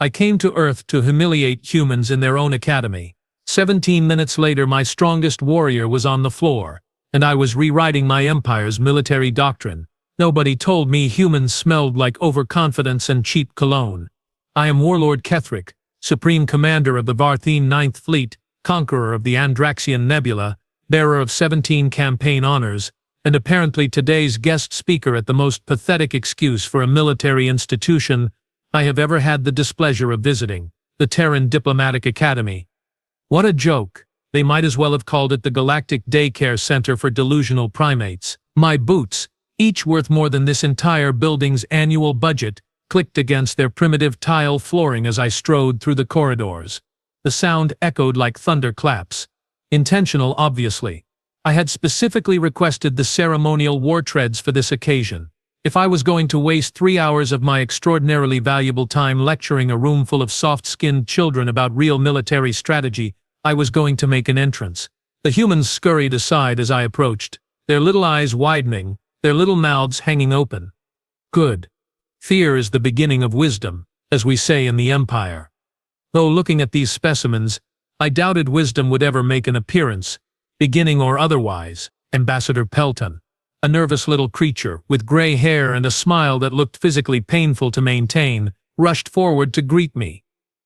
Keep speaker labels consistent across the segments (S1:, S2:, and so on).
S1: I came to Earth to humiliate humans in their own academy. 17 minutes later, my strongest warrior was on the floor, and I was rewriting my empire's military doctrine. Nobody told me humans smelled like overconfidence and cheap cologne. I am Warlord Ketheric, Supreme Commander of the Varthene 9th Fleet, conqueror of the Andraxian Nebula, bearer of 17 campaign honors, and apparently today's guest speaker at the most pathetic excuse for a military institution I have ever had the displeasure of visiting, the Terran Diplomatic Academy. What a joke! They might as well have called it the Galactic Daycare Center for Delusional Primates. My boots, each worth more than this entire building's annual budget, clicked against their primitive tile flooring as I strode through the corridors. The sound echoed like thunderclaps. Intentional, obviously. I had specifically requested the ceremonial war treads for this occasion. If I was going to waste 3 hours of my extraordinarily valuable time lecturing a room full of soft-skinned children about real military strategy, I was going to make an entrance. The humans scurried aside as I approached, their little eyes widening, their little mouths hanging open. Good. Fear is the beginning of wisdom, as we say in the Empire. Though looking at these specimens, I doubted wisdom would ever make an appearance, beginning or otherwise. Ambassador Pelton, a nervous little creature with gray hair and a smile that looked physically painful to maintain, rushed forward to greet me.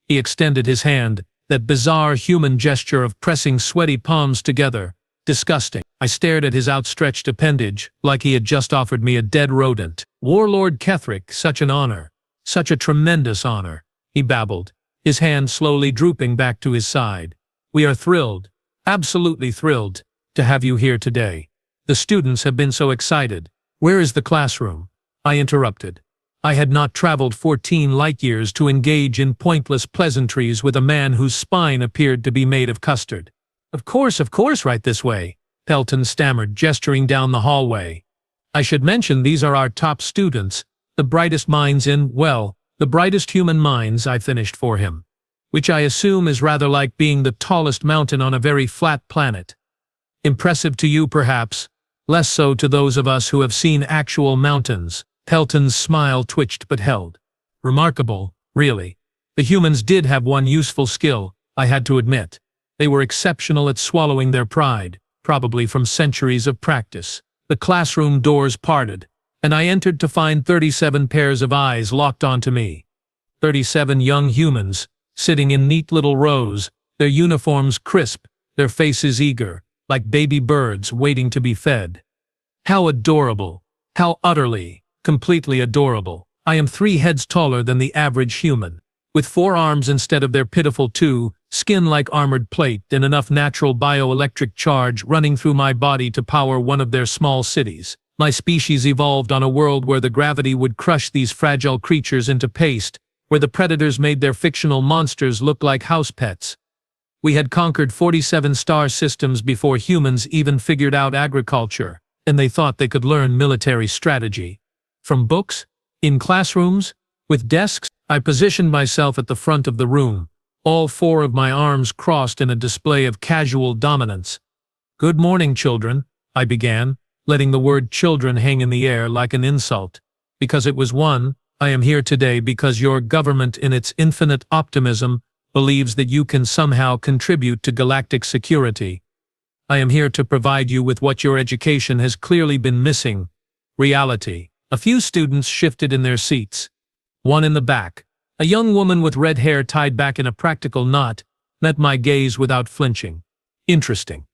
S1: He extended his hand, that bizarre human gesture of pressing sweaty palms together. Disgusting. I stared at his outstretched appendage, like he had just offered me a dead rodent. Warlord Ketheric, such an honor. Such a tremendous honor, he babbled, his hand slowly drooping back to his side. We are thrilled, absolutely thrilled, to have you here today. The students have been so excited. Where is the classroom? I interrupted. I had not traveled 14 light-years to engage in pointless pleasantries with a man whose spine appeared to be made of custard. Of course, right this way, Pelton stammered, gesturing down the hallway. I should mention these are our top students, the brightest minds in, well, the brightest human minds, I finished for him. Which I assume is rather like being the tallest mountain on a very flat planet. Impressive to you, perhaps, less so to those of us who have seen actual mountains. Pelton's smile twitched but held. Remarkable, really. The humans did have one useful skill, I had to admit. They were exceptional at swallowing their pride, probably from centuries of practice. The classroom doors parted, and I entered to find 37 pairs of eyes locked onto me. 37 young humans, sitting in neat little rows, their uniforms crisp, their faces eager, like baby birds waiting to be fed. How adorable! How utterly, completely adorable. I am 3 heads taller than the average human, with 4 arms instead of their pitiful 2, skin like armored plate, and enough natural bioelectric charge running through my body to power one of their small cities. My species evolved on a world where the gravity would crush these fragile creatures into paste, where the predators made their fictional monsters look like house pets. We had conquered 47 star systems before humans even figured out agriculture, and they thought they could learn military strategy. From books? In classrooms? With desks? I positioned myself at the front of the room, all 4 of my arms crossed in a display of casual dominance. Good morning, children, I began, letting the word children hang in the air like an insult. Because it was one, I am here today because your government in its infinite optimism believes that you can somehow contribute to galactic security. I am here to provide you with what your education has clearly been missing: reality. A few students shifted in their seats. One in the back, a young woman with red hair tied back in a practical knot, met my gaze without flinching. Interesting.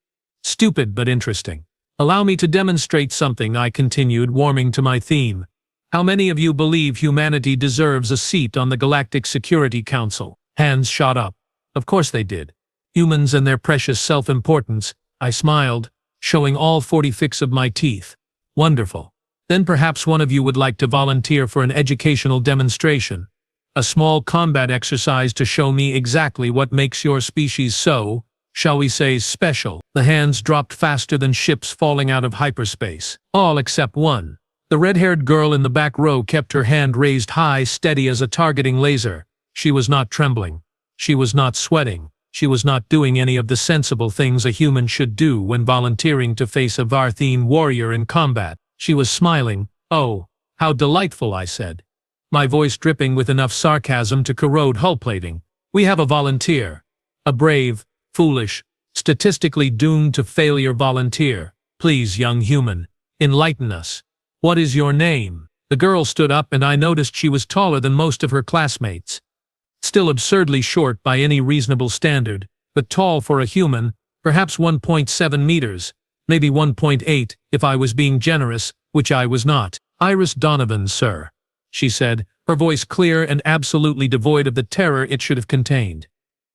S1: Stupid but interesting. Allow me to demonstrate something, I continued, warming to my theme. How many of you believe humanity deserves a seat on the Galactic Security Council? Hands shot up. Of course they did. Humans and their precious self-importance, I smiled, showing all 46 of my teeth. Wonderful. Then perhaps one of you would like to volunteer for an educational demonstration. A small combat exercise to show me exactly what makes your species so, shall we say, special. The hands dropped faster than ships falling out of hyperspace. All except one. The red-haired girl in the back row kept her hand raised high, steady as a targeting laser. She was not trembling. She was not sweating. She was not doing any of the sensible things a human should do when volunteering to face a Varthene warrior in combat. She was smiling. Oh, how delightful, I said. my voice dripping with enough sarcasm to corrode hull plating. We have a volunteer. A brave, foolish, statistically doomed to failure volunteer. Please, young human, enlighten us. What is your name? The girl stood up and I noticed she was taller than most of her classmates. Still absurdly short by any reasonable standard, but tall for a human, perhaps 1.7 meters, maybe 1.8 if I was being generous, which I was not. Iris Donovan, sir, she said, her voice clear and absolutely devoid of the terror it should have contained.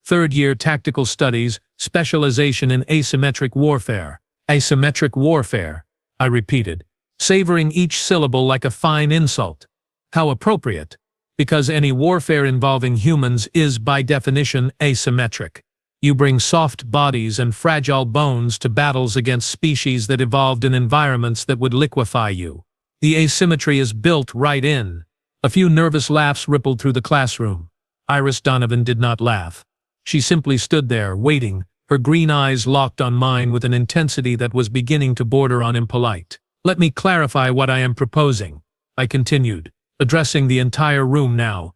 S1: Third-year tactical studies, specialization in asymmetric warfare. Asymmetric warfare, I repeated, savoring each syllable like a fine insult. How appropriate, because any warfare involving humans is by definition asymmetric. You bring soft bodies and fragile bones to battles against species that evolved in environments that would liquefy you. The asymmetry is built right in. A few nervous laughs rippled through the classroom. Iris Donovan did not laugh. She simply stood there, waiting, her green eyes locked on mine with an intensity that was beginning to border on impolite. Let me clarify what I am proposing, I continued, addressing the entire room now.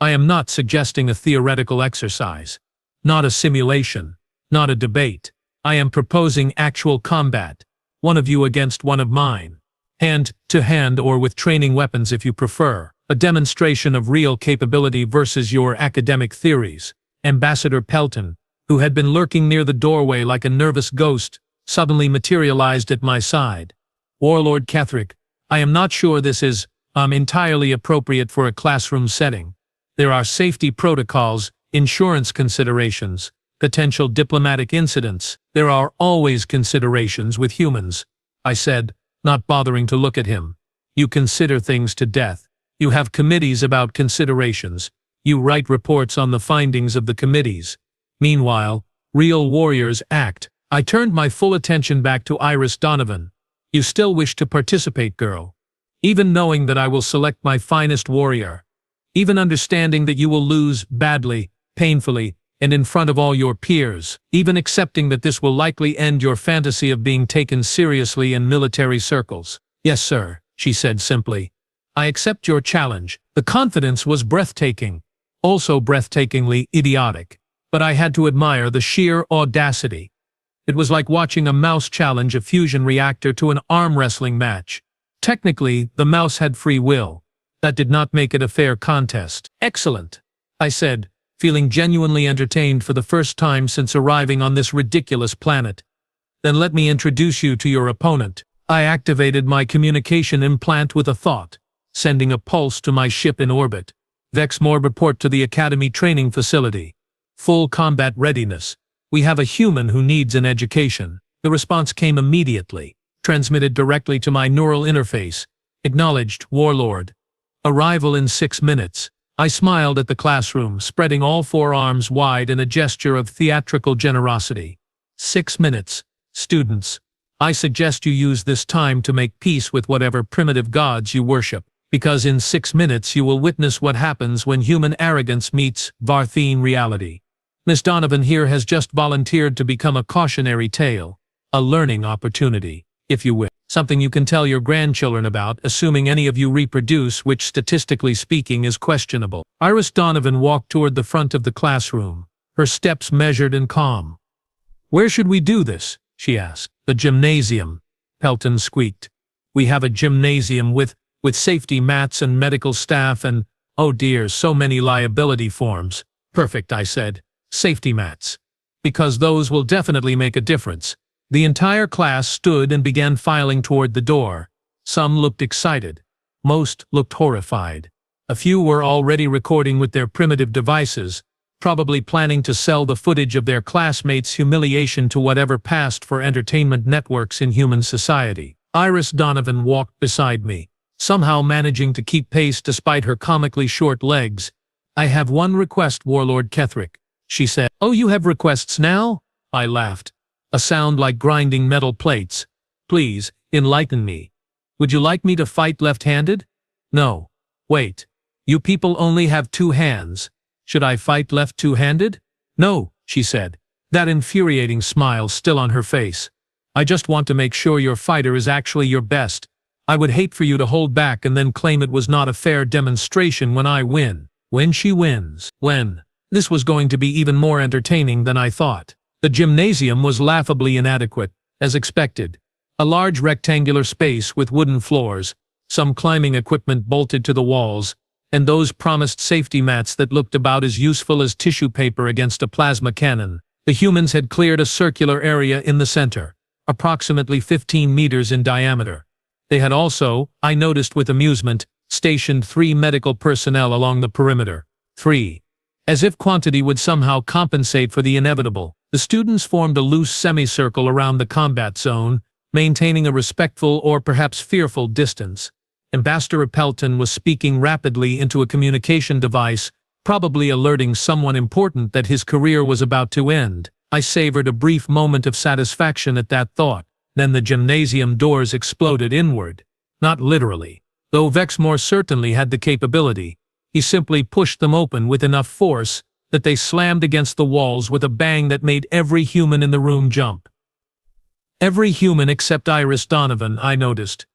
S1: I am not suggesting a theoretical exercise. Not a simulation. Not a debate. I am proposing actual combat. One of you against one of mine. Hand to hand or with training weapons if you prefer. A demonstration of real capability versus your academic theories. Ambassador Pelton, who had been lurking near the doorway like a nervous ghost, suddenly materialized at my side. Warlord Ketherick, I am not sure this is entirely appropriate for a classroom setting. There are safety protocols, insurance considerations, potential diplomatic incidents. There are always considerations with humans, I said, not bothering to look at him. You consider things to death. You have committees about considerations. You write reports on the findings of the committees. Meanwhile, real warriors act. I turned my full attention back to Iris Donovan. You still wish to participate, girl. Even knowing that I will select my finest warrior. Even understanding that you will lose badly, painfully, and in front of all your peers. Even accepting that this will likely end your fantasy of being taken seriously in military circles. Yes, sir, she said simply. I accept your challenge. The confidence was breathtaking. Also breathtakingly idiotic. But I had to admire the sheer audacity. It was like watching a mouse challenge a fusion reactor to an arm wrestling match. Technically, the mouse had free will. That did not make it a fair contest. Excellent, I said, feeling genuinely entertained for the first time since arriving on this ridiculous planet. Then let me introduce you to your opponent. I activated my communication implant with a thought, sending a pulse to my ship in orbit. Vexmore report to the Academy training facility. Full combat readiness. We have a human who needs an education. The response came immediately, transmitted directly to my neural interface. Acknowledged, Warlord. Arrival in 6 minutes. I smiled at the classroom, spreading all 4 arms wide in a gesture of theatrical generosity. 6 minutes. Students, I suggest you use this time to make peace with whatever primitive gods you worship. Because in 6 minutes you will witness what happens when human arrogance meets Varthene reality. Miss Donovan here has just volunteered to become a cautionary tale, a learning opportunity, if you will. Something you can tell your grandchildren about, assuming any of you reproduce, which statistically speaking is questionable. Iris Donovan walked toward the front of the classroom, her steps measured and calm. Where should we do this? She asked. The gymnasium, Pelton squeaked. We have a gymnasium with safety mats and medical staff and, oh dear, so many liability forms. Perfect, I said. Safety mats. Because those will definitely make a difference. The entire class stood and began filing toward the door. Some looked excited. Most looked horrified. A few were already recording with their primitive devices, probably planning to sell the footage of their classmates' humiliation to whatever passed for entertainment networks in human society. Iris Donovan walked beside me, somehow managing to keep pace despite her comically short legs. I have one request, Warlord Ketherick, she said. Oh, you have requests now? I laughed. A sound like grinding metal plates. Please, enlighten me. Would you like me to fight left-handed? No. Wait. You people only have 2 hands. Should I fight left two-handed? No, she said, that infuriating smile still on her face. I just want to make sure your fighter is actually your best. I would hate for you to hold back and then claim it was not a fair demonstration when I win. When she wins. When. This was going to be even more entertaining than I thought. The gymnasium was laughably inadequate, as expected. A large rectangular space with wooden floors, some climbing equipment bolted to the walls, and those promised safety mats that looked about as useful as tissue paper against a plasma cannon. The humans had cleared a circular area in the center, approximately 15 meters in diameter. They had also, I noticed with amusement, stationed 3 medical personnel along the perimeter. 3. As if quantity would somehow compensate for the inevitable, the students formed a loose semicircle around the combat zone, maintaining a respectful or perhaps fearful distance. Ambassador Pelton was speaking rapidly into a communication device, probably alerting someone important that his career was about to end. I savored a brief moment of satisfaction at that thought. Then the gymnasium doors exploded inward. Not literally. Though Vexmore certainly had the capability, he simply pushed them open with enough force that they slammed against the walls with a bang that made every human in the room jump. Every human except Iris Donovan, I noticed.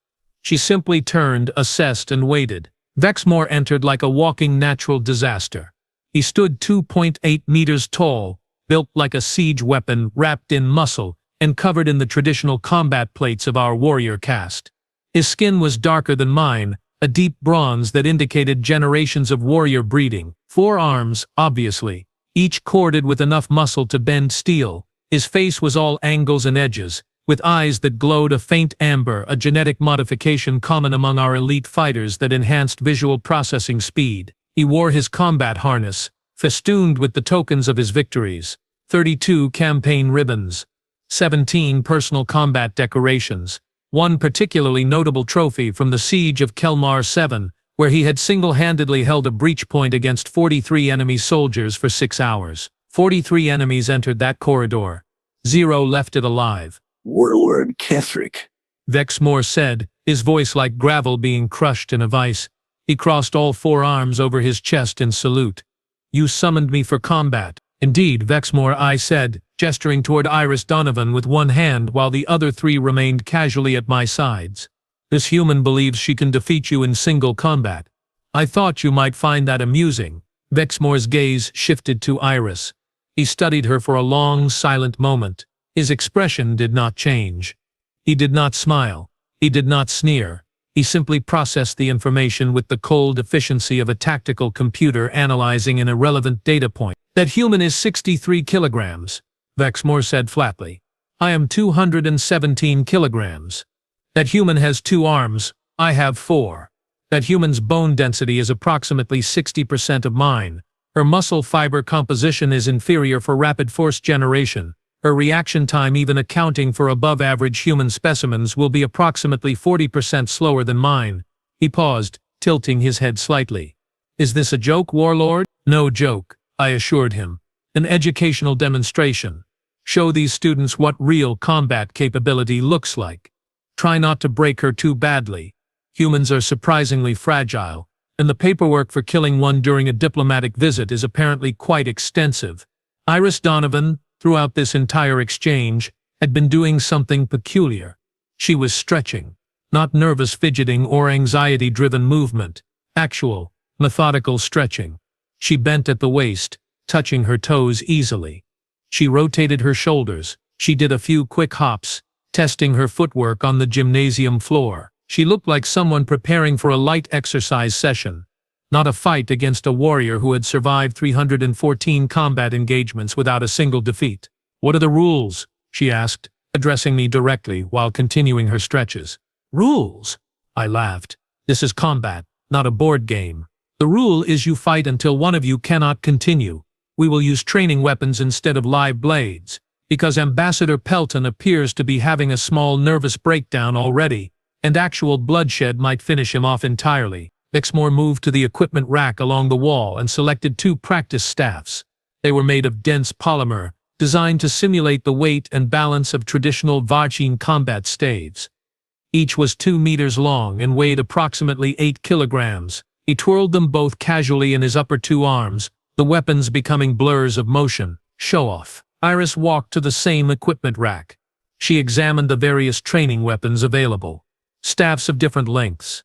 S1: She simply turned, assessed, and waited. Vexmore entered like a walking natural disaster. He stood 2.8 meters tall, built like a siege weapon, wrapped in muscle, and covered in the traditional combat plates of our warrior caste. His skin was darker than mine, a deep bronze that indicated generations of warrior breeding. 4 arms, obviously, each corded with enough muscle to bend steel. His face was all angles and edges, with eyes that glowed a faint amber, a genetic modification common among our elite fighters that enhanced visual processing speed. He wore his combat harness, festooned with the tokens of his victories. 32 campaign ribbons, 17 personal combat decorations, one particularly notable trophy from the Siege of Kelmar 7, where he had single-handedly held a breach point against 43 enemy soldiers for 6 hours. 43 enemies entered that corridor. 0 left it alive.
S2: Warlord Kethric,
S1: Vexmore said, his voice like gravel being crushed in a vice. He crossed all 4 arms over his chest in salute. You summoned me for combat. Indeed, Vexmore, I said, gesturing toward Iris Donovan with one hand while the other 3 remained casually at my sides. This human believes she can defeat you in single combat. I thought you might find that amusing. Vexmore's gaze shifted to Iris. He studied her for a long, silent moment. His expression did not change. He did not smile. He did not sneer. He simply processed the information with the cold efficiency of a tactical computer analyzing an irrelevant data point. That human is 63 kilograms, Vexmore said flatly. I am 217 kilograms. That human has 2 arms, I have 4. That human's bone density is approximately 60% of mine. Her muscle fiber composition is inferior for rapid force generation. Her reaction time, even accounting for above-average human specimens, will be approximately 40% slower than mine. He paused, tilting his head slightly. Is this a joke, Warlord? No joke, I assured him. An educational demonstration. Show these students what real combat capability looks like. Try not to break her too badly. Humans are surprisingly fragile, and the paperwork for killing one during a diplomatic visit is apparently quite extensive. Iris Donovan, throughout this entire exchange, had been doing something peculiar. She was stretching, not nervous fidgeting or anxiety-driven movement, actual, methodical stretching. She bent at the waist, touching her toes easily. She rotated her shoulders. She did a few quick hops, testing her footwork on the gymnasium floor. She looked like someone preparing for a light exercise session, not a fight against a warrior who had survived 314 combat engagements without a single defeat. What are the rules? She asked, addressing me directly while continuing her stretches. Rules? I laughed. This is combat, not a board game. The rule is you fight until one of you cannot continue. We will use training weapons instead of live blades, because Ambassador Pelton appears to be having a small nervous breakdown already, and actual bloodshed might finish him off entirely. Vexmore moved to the equipment rack along the wall and selected 2 practice staffs. They were made of dense polymer, designed to simulate the weight and balance of traditional Varchin combat staves. Each was 2 meters long and weighed approximately 8 kilograms. He twirled them both casually in his upper 2 arms, the weapons becoming blurs of motion. Show off. Iris walked to the same equipment rack. She examined the various training weapons available. Staffs of different lengths.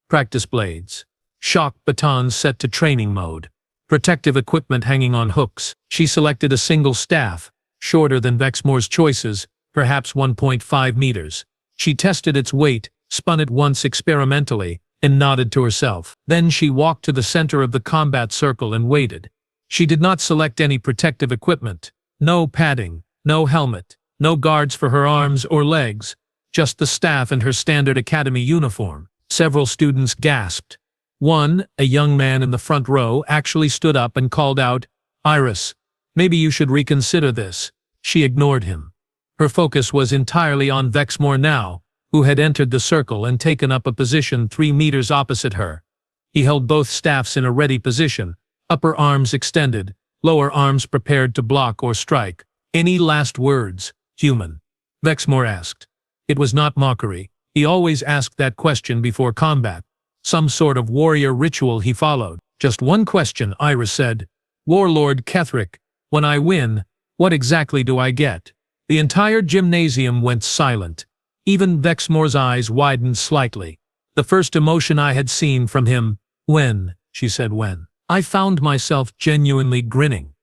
S1: Practice blades. Shock batons set to training mode. Protective equipment hanging on hooks. She selected a single staff, shorter than Vexmore's choices, perhaps 1.5 meters. She tested its weight, spun it once experimentally, and nodded to herself. Then she walked to the center of the combat circle and waited. She did not select any protective equipment. No padding, no helmet, no guards for her arms or legs, just the staff and her standard academy uniform. Several students gasped. One, a young man in the front row, actually stood up and called out, "Iris, maybe you should reconsider this." She ignored him. Her focus was entirely on Vexmore now, who had entered the circle and taken up a position 3 meters opposite her. He held both staffs in a ready position, upper arms extended, lower arms prepared to block or strike. "Any last words, human?" Vexmore asked. It was not mockery. He always asked that question before combat. Some sort of warrior ritual he followed. "Just one question," Iris said. "Warlord Ketherick, when I win, what exactly do I get?" The entire gymnasium went silent. Even Vexmore's eyes widened slightly. "The first emotion I had seen from him, when," she said, "when. I found myself genuinely grinning.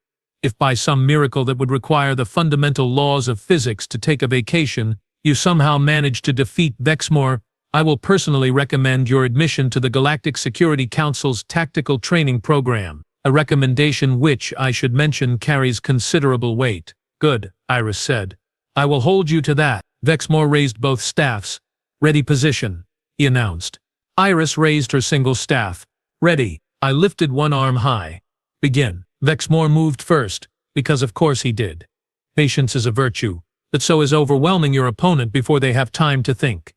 S1: If by some miracle that would require the fundamental laws of physics to take a vacation, you somehow managed to defeat Vexmore, I will personally recommend your admission to the Galactic Security Council's tactical training program, a recommendation which, I should mention, carries considerable weight." "Good," Iris said. "I will hold you to that." Vexmore raised both staffs. "Ready position," he announced. Iris raised her single staff. "Ready." I lifted one arm high. "Begin." Vexmore moved first, because of course he did. Patience is a virtue, but so is overwhelming your opponent before they have time to think.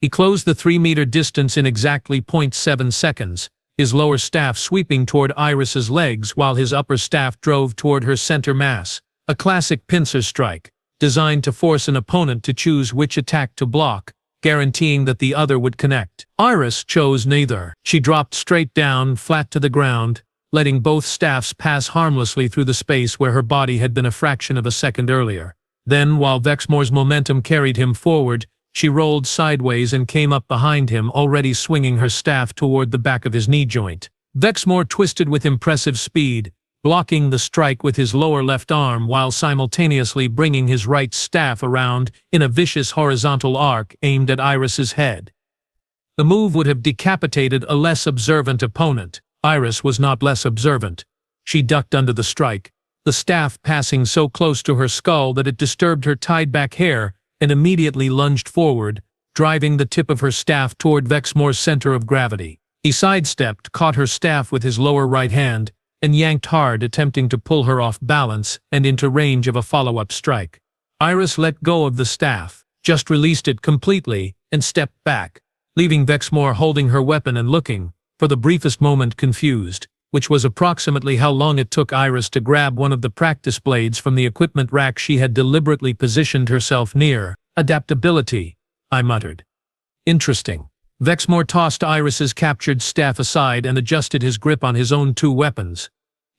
S1: He closed the 3-meter distance in exactly 0.7 seconds, his lower staff sweeping toward Iris's legs while his upper staff drove toward her center mass. A classic pincer strike, designed to force an opponent to choose which attack to block, guaranteeing that the other would connect. Iris chose neither. She dropped straight down, flat to the ground, letting both staffs pass harmlessly through the space where her body had been a fraction of a second earlier. Then, while Vexmore's momentum carried him forward, she rolled sideways and came up behind him, already swinging her staff toward the back of his knee joint. Vexmore twisted with impressive speed, blocking the strike with his lower left arm while simultaneously bringing his right staff around in a vicious horizontal arc aimed at Iris's head. The move would have decapitated a less observant opponent. Iris was not less observant. She ducked under the strike, the staff passing so close to her skull that it disturbed her tied-back hair, and immediately lunged forward, driving the tip of her staff toward Vexmore's center of gravity. He sidestepped, caught her staff with his lower right hand, and yanked hard, attempting to pull her off balance and into range of a follow-up strike. Iris let go of the staff, just released it completely, and stepped back, leaving Vexmore holding her weapon and looking, for the briefest moment, confused, which was approximately how long it took Iris to grab one of the practice blades from the equipment rack she had deliberately positioned herself near. "Adaptability," I muttered. "Interesting." Vexmore tossed Iris's captured staff aside and adjusted his grip on his own 2 weapons.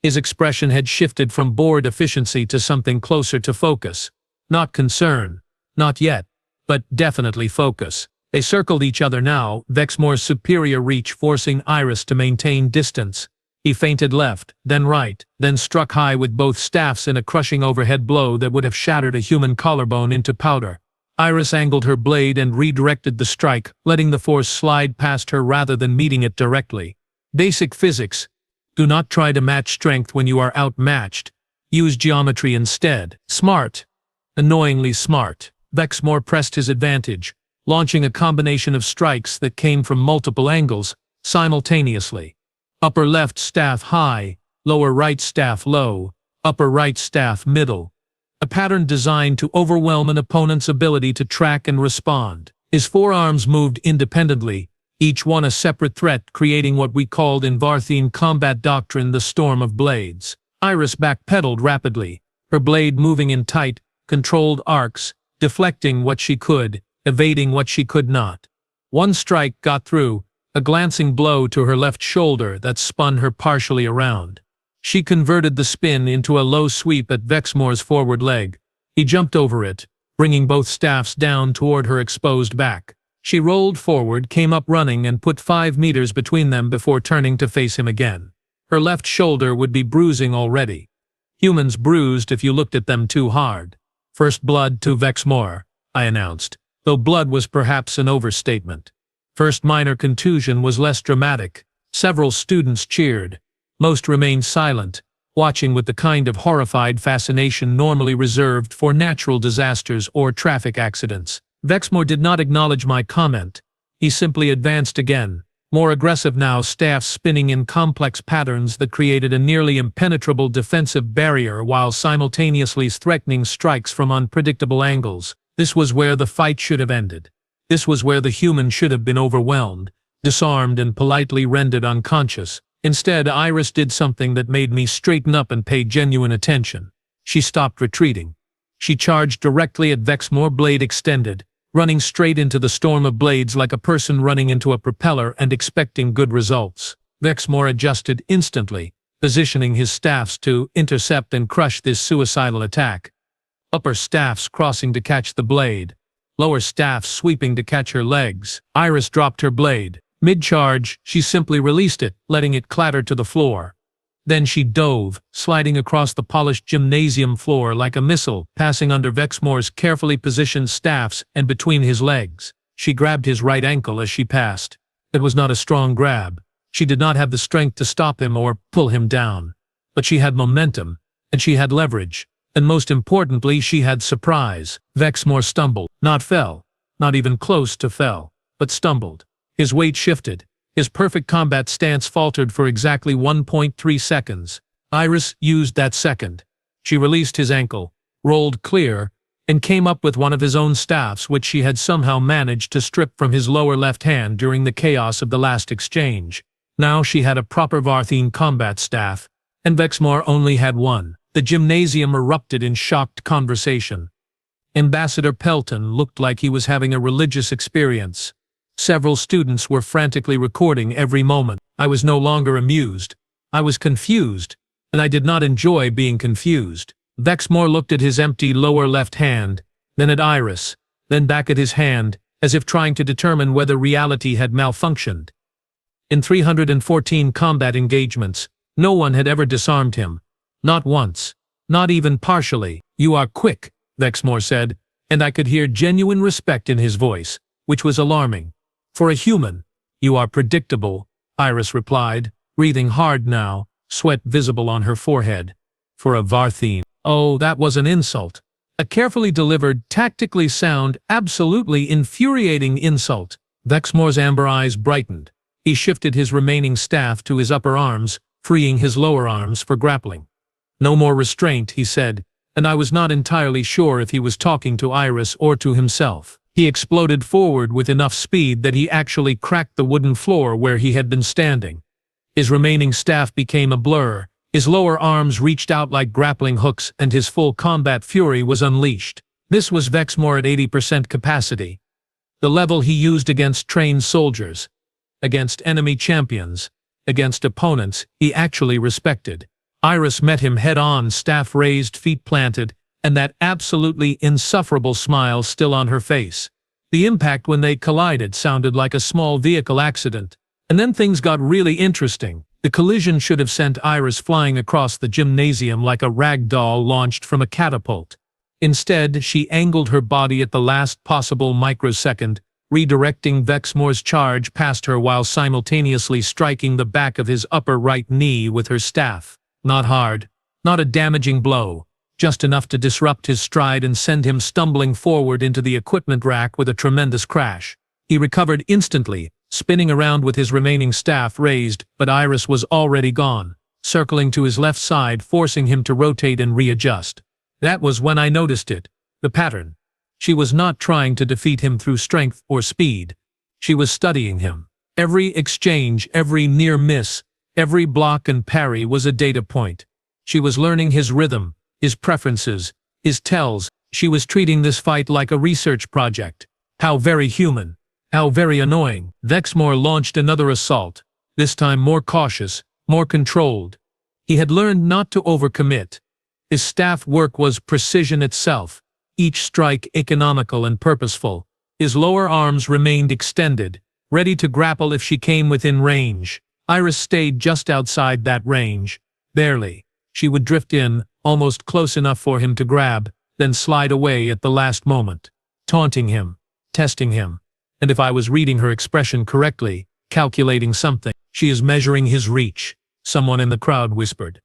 S1: His expression had shifted from bored efficiency to something closer to focus. Not concern. Not yet. But definitely focus. They circled each other now, Vexmore's superior reach forcing Iris to maintain distance. He feinted left, then right, then struck high with both staffs in a crushing overhead blow that would have shattered a human collarbone into powder. Iris angled her blade and redirected the strike, letting the force slide past her rather than meeting it directly. Basic physics. Do not try to match strength when you are outmatched. Use geometry instead. Smart. Annoyingly smart. Vexmore pressed his advantage, launching a combination of strikes that came from multiple angles, simultaneously. Upper left staff high, lower right staff low, upper right staff middle. A pattern designed to overwhelm an opponent's ability to track and respond. His forearms moved independently, each one a separate threat, creating what we called in Varthene combat doctrine the storm of blades. Iris backpedaled rapidly, her blade moving in tight, controlled arcs, deflecting what she could, evading what she could not. One strike got through, a glancing blow to her left shoulder that spun her partially around. She converted the spin into a low sweep at Vexmore's forward leg. He jumped over it, bringing both staffs down toward her exposed back. She rolled forward, came up running, and put 5 meters between them before turning to face him again. Her left shoulder would be bruising already. Humans bruised if you looked at them too hard. "First blood to Vexmore," I announced, though blood was perhaps an overstatement. First minor contusion was less dramatic. Several students cheered. Most remained silent, watching with the kind of horrified fascination normally reserved for natural disasters or traffic accidents. Vexmore did not acknowledge my comment. He simply advanced again, more aggressive now, staff spinning in complex patterns that created a nearly impenetrable defensive barrier while simultaneously threatening strikes from unpredictable angles. This was where the fight should have ended. This was where the human should have been overwhelmed, disarmed, and politely rendered unconscious. Instead, Iris did something that made me straighten up and pay genuine attention. She stopped retreating. She charged directly at Vexmore, blade extended, running straight into the storm of blades like a person running into a propeller and expecting good results. Vexmore adjusted instantly, positioning his staffs to intercept and crush this suicidal attack. Upper staffs crossing to catch the blade, lower staffs sweeping to catch her legs. Iris dropped her blade. Mid-charge, she simply released it, letting it clatter to the floor. Then she dove, sliding across the polished gymnasium floor like a missile, passing under Vexmore's carefully positioned staffs and between his legs. She grabbed his right ankle as she passed. It was not a strong grab. She did not have the strength to stop him or pull him down. But she had momentum, and she had leverage, and most importantly, she had surprise. Vexmore stumbled, not fell, not even close to fell, but stumbled. His weight shifted. His perfect combat stance faltered for exactly 1.3 seconds. Iris used that second. She released his ankle, rolled clear, and came up with one of his own staffs which she had somehow managed to strip from his lower left hand during the chaos of the last exchange. Now she had a proper Varthene combat staff, and Vexmore only had one. The gymnasium erupted in shocked conversation. Ambassador Pelton looked like he was having a religious experience. Several students were frantically recording every moment. I was no longer amused. I was confused, and I did not enjoy being confused. Vexmore looked at his empty lower left hand, then at Iris, then back at his hand, as if trying to determine whether reality had malfunctioned. In 314 combat engagements, no one had ever disarmed him. Not once. Not even partially. "You are quick," Vexmore said, and I could hear genuine respect in his voice, which was alarming. "For a human." "You are predictable," Iris replied, breathing hard now, sweat visible on her forehead. "For a Varthene." Oh, that was an insult. A carefully delivered, tactically sound, absolutely infuriating insult. Vexmore's amber eyes brightened. He shifted his remaining staff to his upper arms, freeing his lower arms for grappling. "No more restraint," he said, and I was not entirely sure if he was talking to Iris or to himself. He exploded forward with enough speed that he actually cracked the wooden floor where he had been standing. His remaining staff became a blur. His lower arms reached out like grappling hooks, and his full combat fury was unleashed. This was Vexmore at 80% capacity. The level he used against trained soldiers, against enemy champions, against opponents he actually respected. Iris met him head-on, staff raised, feet planted, and that absolutely insufferable smile still on her face. The impact when they collided sounded like a small vehicle accident. And then things got really interesting. The collision should have sent Iris flying across the gymnasium like a rag doll launched from a catapult. Instead, she angled her body at the last possible microsecond, redirecting Vexmore's charge past her while simultaneously striking the back of his upper right knee with her staff. Not hard, not a damaging blow, just enough to disrupt his stride and send him stumbling forward into the equipment rack with a tremendous crash. He recovered instantly, spinning around with his remaining staff raised, but Iris was already gone, circling to his left side, forcing him to rotate and readjust. That was when I noticed it, the pattern. She was not trying to defeat him through strength or speed. She was studying him. Every exchange, every near miss, every block and parry was a data point. She was learning his rhythm, his preferences, his tells. She was treating this fight like a research project. How very human. How very annoying. Vexmore launched another assault, this time more cautious, more controlled. He had learned not to overcommit. His staff work was precision itself, each strike economical and purposeful. His lower arms remained extended, ready to grapple if she came within range. Iris stayed just outside that range. Barely. She would drift in, almost close enough for him to grab, then slide away at the last moment. Taunting him. Testing him. And if I was reading her expression correctly, calculating something. She is measuring his reach, someone in the crowd whispered.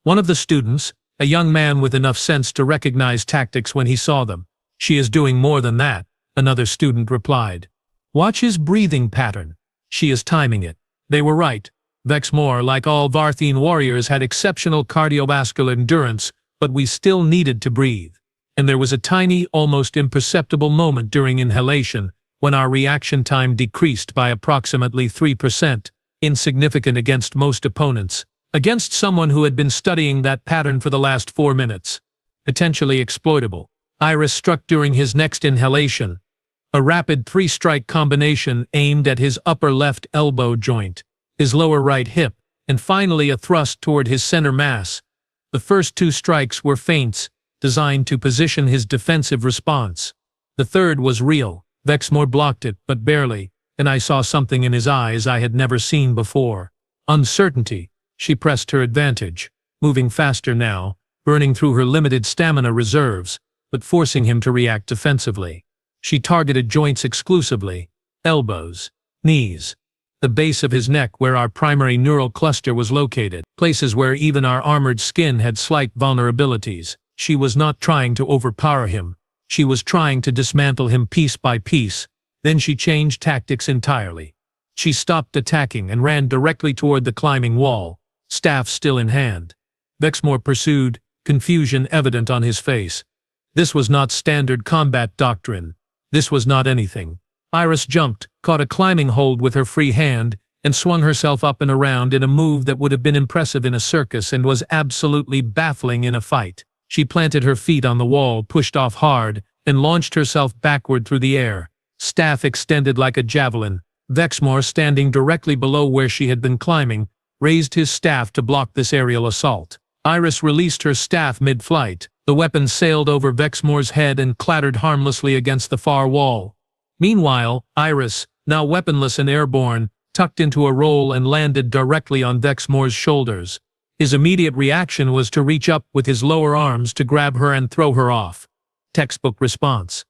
S1: One of the students, a young man with enough sense to recognize tactics when he saw them. She is doing more than that, another student replied. Watch his breathing pattern. She is timing it. They were right. Vexmore, like all Varthine warriors, had exceptional cardiovascular endurance, but we still needed to breathe. And there was a tiny, almost imperceptible moment during inhalation, when our reaction time decreased by approximately 3%, insignificant against most opponents, against someone who had been studying that pattern for the last 4 minutes. Potentially exploitable. Iris struck during his next inhalation. A rapid 3-strike combination aimed at his upper left elbow joint, his lower right hip, and finally a thrust toward his center mass. The first 2 strikes were feints, designed to position his defensive response. The third was real. Vexmore blocked it, but barely, and I saw something in his eyes I had never seen before. Uncertainty. She pressed her advantage, moving faster now, burning through her limited stamina reserves, but forcing him to react defensively. She targeted joints exclusively, elbows, knees, the base of his neck where our primary neural cluster was located, places where even our armored skin had slight vulnerabilities. She was not trying to overpower him. She was trying to dismantle him piece by piece. Then she changed tactics entirely. She stopped attacking and ran directly toward the climbing wall, staff still in hand. Vexmore pursued, confusion evident on his face. This was not standard combat doctrine. This was not anything. Iris jumped, caught a climbing hold with her free hand, and swung herself up and around in a move that would have been impressive in a circus and was absolutely baffling in a fight. She planted her feet on the wall, pushed off hard, and launched herself backward through the air, staff extended like a javelin. Vexmore, standing directly below where she had been climbing, raised his staff to block this aerial assault. Iris released her staff mid-flight. The weapon sailed over Vexmore's head and clattered harmlessly against the far wall. Meanwhile, Iris, now weaponless and airborne, tucked into a roll and landed directly on Vexmore's shoulders. His immediate reaction was to reach up with his lower arms to grab her and throw her off. Textbook response.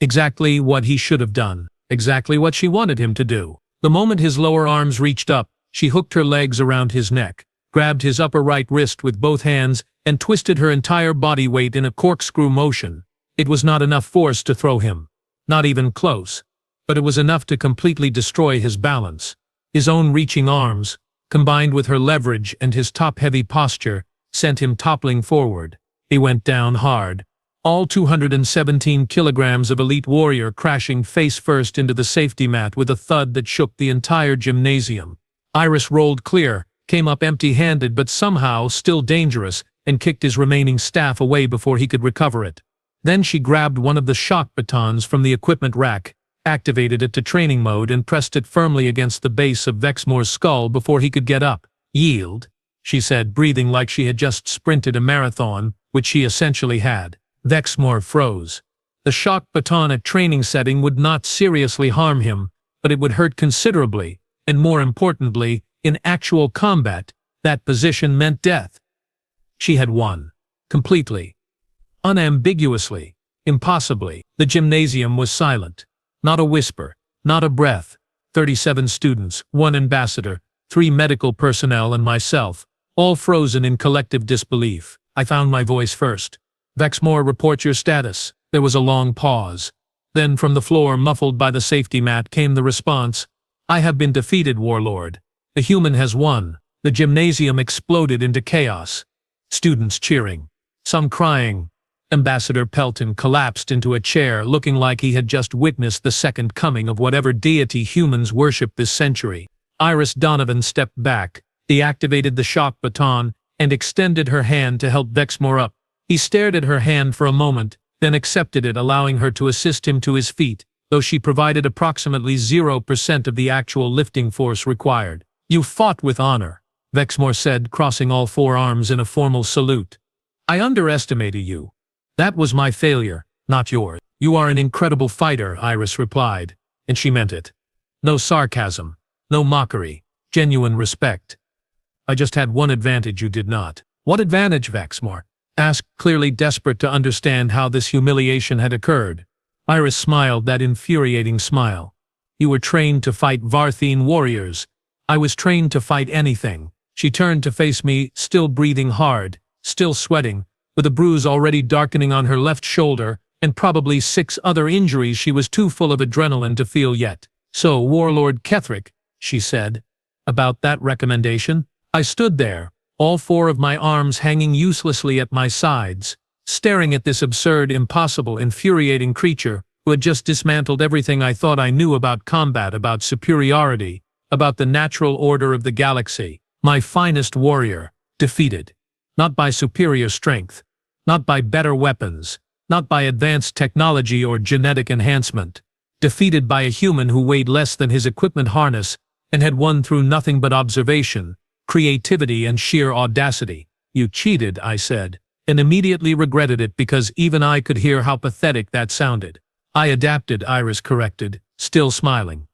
S1: Exactly what he should have done. Exactly what she wanted him to do. The moment his lower arms reached up, she hooked her legs around his neck, grabbed his upper right wrist with both hands, and twisted her entire body weight in a corkscrew motion. It was not enough force to throw him. Not even close. But it was enough to completely destroy his balance. His own reaching arms, combined with her leverage and his top-heavy posture, sent him toppling forward. He went down hard. All 217 kilograms of elite warrior crashing face-first into the safety mat with a thud that shook the entire gymnasium. Iris rolled clear, came up empty-handed but somehow still dangerous, and kicked his remaining staff away before he could recover it. Then she grabbed one of the shock batons from the equipment rack, activated it to training mode and pressed it firmly against the base of Vexmore's skull before he could get up. Yield, she said, breathing like she had just sprinted a marathon, which she essentially had. Vexmore froze. The shock baton at training setting would not seriously harm him, but it would hurt considerably, and more importantly, in actual combat, that position meant death. She had won. Completely. Unambiguously. Impossibly. The gymnasium was silent. Not a whisper. Not a breath. 37 students, 1 ambassador, 3 medical personnel and myself, all frozen in collective disbelief. I found my voice first. Vexmore, report your status. There was a long pause. Then from the floor, muffled by the safety mat, came the response. I have been defeated, Warlord. The human has won. The gymnasium exploded into chaos. Students cheering. Some crying. Ambassador Pelton collapsed into a chair, looking like he had just witnessed the second coming of whatever deity humans worship this century. Iris Donovan stepped back, deactivated the shock baton, and extended her hand to help Vexmore up. He stared at her hand for a moment, then accepted it, allowing her to assist him to his feet, though she provided approximately 0% of the actual lifting force required. You fought with honor, Vexmore said, crossing all 4 arms in a formal salute. I underestimated you. That was my failure, not yours. You are an incredible fighter, Iris replied, and she meant it. No sarcasm, no mockery, genuine respect. I just had one advantage you did not. What advantage, Vexmore? Asked, clearly desperate to understand how this humiliation had occurred. Iris smiled that infuriating smile. You were trained to fight Varthene warriors. I was trained to fight anything. She turned to face me, still breathing hard, still sweating, with a bruise already darkening on her left shoulder, and probably 6 other injuries she was too full of adrenaline to feel yet. So, Warlord Ketherick, she said, about that recommendation? I stood there, all 4 of my arms hanging uselessly at my sides, staring at this absurd, impossible, infuriating creature who had just dismantled everything I thought I knew about combat, about superiority, about the natural order of the galaxy. My finest warrior, defeated. Not by superior strength, not by better weapons, not by advanced technology or genetic enhancement. Defeated by a human who weighed less than his equipment harness and had won through nothing but observation, creativity, and sheer audacity. You cheated, I said, and immediately regretted it because even I could hear how pathetic that sounded. I adapted, Iris corrected, still smiling.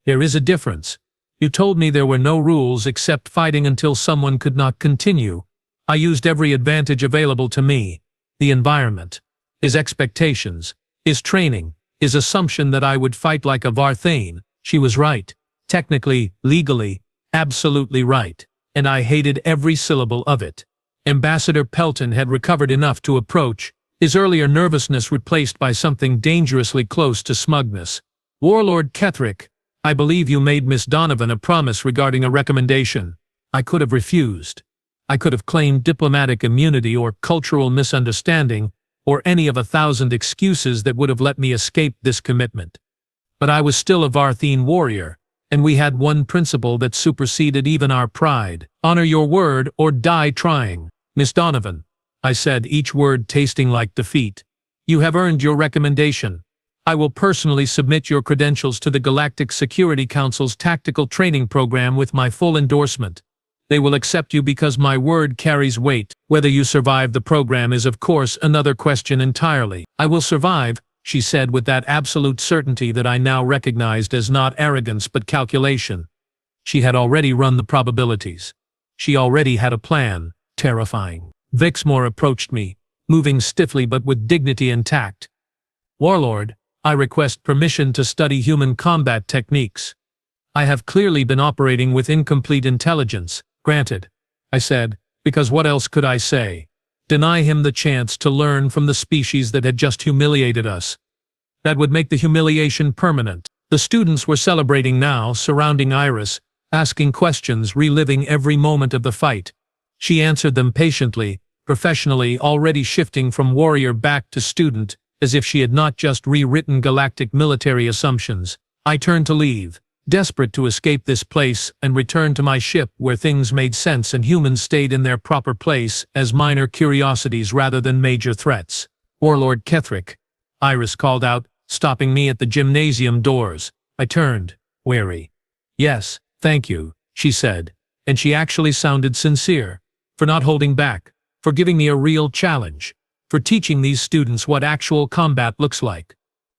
S1: There is a difference. You told me there were no rules except fighting until someone could not continue. I used every advantage available to me. The environment, his expectations, his training, his assumption that I would fight like a Varthene. She was right. Technically, legally, absolutely right. And I hated every syllable of it. Ambassador Pelton had recovered enough to approach, his earlier nervousness replaced by something dangerously close to smugness. Warlord Ketherick, I believe you made Miss Donovan a promise regarding a recommendation. I could have refused. I could have claimed diplomatic immunity or cultural misunderstanding, or any of 1,000 excuses that would have let me escape this commitment. But I was still a Varthene warrior, and we had one principle that superseded even our pride. Honor your word or die trying. Miss Donovan, I said, each word tasting like defeat. You have earned your recommendation. I will personally submit your credentials to the Galactic Security Council's tactical training program with my full endorsement. They will accept you because my word carries weight. Whether you survive the program is of course another question entirely. I will survive, she said with that absolute certainty that I now recognized as not arrogance but calculation. She had already run the probabilities. She already had a plan. Terrifying. Vixmore approached me, moving stiffly but with dignity and tact. Warlord, I request permission to study human combat techniques. I have clearly been operating with incomplete intelligence. Granted, I said, because what else could I say? Deny him the chance to learn from the species that had just humiliated us. That would make the humiliation permanent. The students were celebrating now, surrounding Iris, asking questions, reliving every moment of the fight. She answered them patiently, professionally, already shifting from warrior back to student, as if she had not just rewritten galactic military assumptions. I turned to leave, desperate to escape this place and return to my ship where things made sense and humans stayed in their proper place as minor curiosities rather than major threats. Warlord Ketherick, Iris called out, stopping me at the gymnasium doors. I turned, wary. Yes, thank you, she said, and she actually sounded sincere, for not holding back, for giving me a real challenge, for teaching these students what actual combat looks like.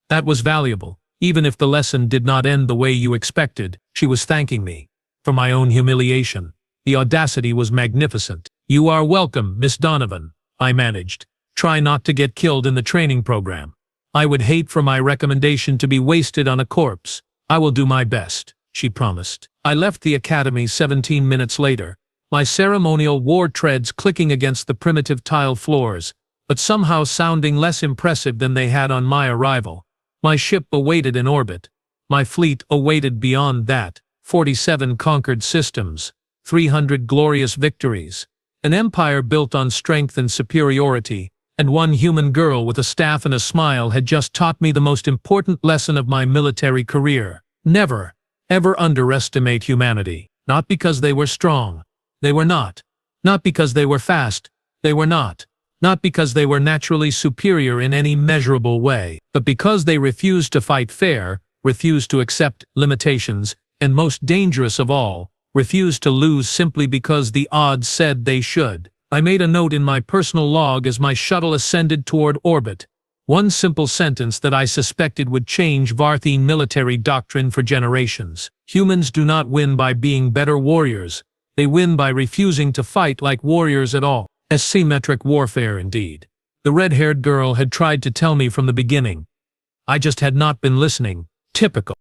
S1: That was valuable. Even if the lesson did not end the way you expected, she was thanking me. For my own humiliation. The audacity was magnificent. You are welcome, Miss Donovan, I managed. Try not to get killed in the training program. I would hate for my recommendation to be wasted on a corpse. I will do my best, she promised. I left the academy 17 minutes later, my ceremonial war treads clicking against the primitive tile floors, but somehow sounding less impressive than they had on my arrival. My ship awaited in orbit. My fleet awaited beyond that. 47 conquered systems. 300 glorious victories. An empire built on strength and superiority. And one human girl with a staff and a smile had just taught me the most important lesson of my military career. Never, ever underestimate humanity. Not because they were strong. They were not. Not because they were fast. They were not. Not because they were naturally superior in any measurable way, but because they refused to fight fair, refused to accept limitations, and most dangerous of all, refused to lose simply because the odds said they should. I made a note in my personal log as my shuttle ascended toward orbit. One simple sentence that I suspected would change Varthine military doctrine for generations. Humans do not win by being better warriors. They win by refusing to fight like warriors at all. Asymmetric warfare indeed. The red-haired girl had tried to tell me from the beginning. I just had not been listening. Typical.